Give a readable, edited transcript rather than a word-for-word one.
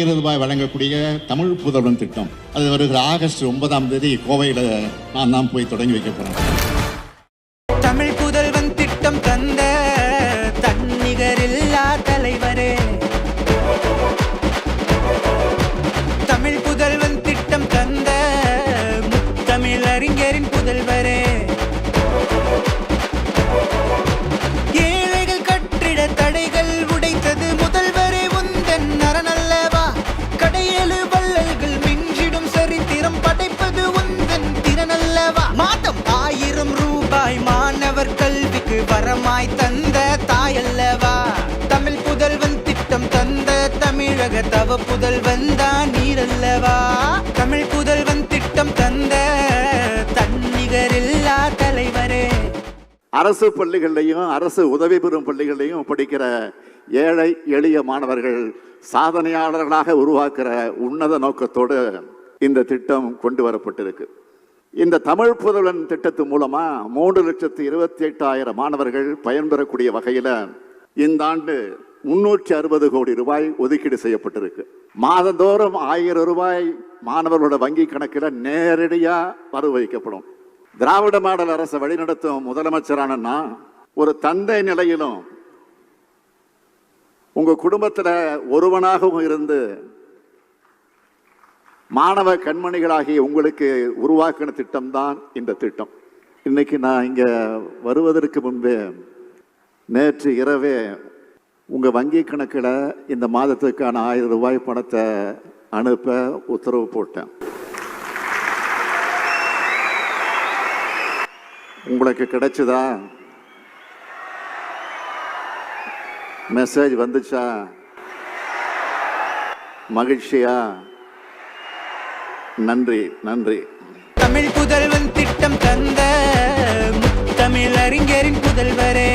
ரூபாய் வழங்கக்கூடிய தமிழ் புதல்வன் திட்டம் அது வருகிற ஆகஸ்ட் 9ஆம் தேதி கோவையில் நான் தான் போய் தொடங்கி வைக்க போறேன். தமிழ் புதல்வன் திட்டம் தந்த தன்னிகரில்லா தலைவரே, தமிழ் புதல்வன் திட்டம் தந்த முத்தமிழறிஞரின் புதல்வரே, ஏழைகள் கட்டிட தடைகள் உடைத்தது முதல்வரே உந்தன் அரணல்லவா, கடையேழு வள்ளல்கள் மிஞ்சிடும் சரித்திரம் படைப்பது உந்தன் திறனல்லவா, மாதம் 1000 ரூபாய் மாணவர் கல்விக்கு வரமாய் தந்த தாயல்லவா, தமிழ் புதல்வன் திட்டம் தந்த தமிழக தவ புதல்வன் தான் நீரல்லவா, தமிழ் புதல்வன் திட்டம் தந்த தன்னிகரில்லா தலைவரே. அரசு பள்ளிகள்லையும் அரசு உதவி பெறும் பள்ளிகள்லையும் படிக்கிற ஏழை எளிய மாணவர்கள் சாதனையாளர்களாக உருவாக்குற உன்னத நோக்கத்தோடு இந்த திட்டம் கொண்டு வரப்பட்டிருக்கு. இந்த தமிழ் புதல்வன் திட்டத்து மூலமா 3,28,000 மாணவர்கள் பயன்பெறக்கூடிய வகையில் இந்த ஆண்டு 360 கோடி ரூபாய் ஒதுக்கீடு செய்யப்பட்டிருக்கு. மாதந்தோறும் 1000 ரூபாய் மாணவர்களோட வங்கி கணக்கில் நேரடியாக வரவு வைக்கப்படும். திராவிட மாடல் அரசை வழிநடத்தும் முதலமைச்சரானா ஒரு தந்தை நிலையிலும் உங்க குடும்பத்தில் ஒருவனாகவும் இருந்து மாணவ கண்மணிகளாகிய உங்களுக்கு உருவாக்கின திட்டம் தான் இந்த திட்டம். இன்னைக்கு நான் இங்க வருவதற்கு முன்பே நேற்று இரவே உங்க வங்கி கணக்கில் இந்த மாதத்துக்கான 1000 ரூபாய் பணத்தை அனுப்ப உத்தரவு போட்டேன். உங்களுக்கு கிடைச்சதா? மெசேஜ் வந்துச்சா? மகிழ்ச்சியா? நன்றி நன்றி. தமிழ் புதல்வன் திட்டம் தந்த முத்தமிழறிஞரின் புதல்வரே,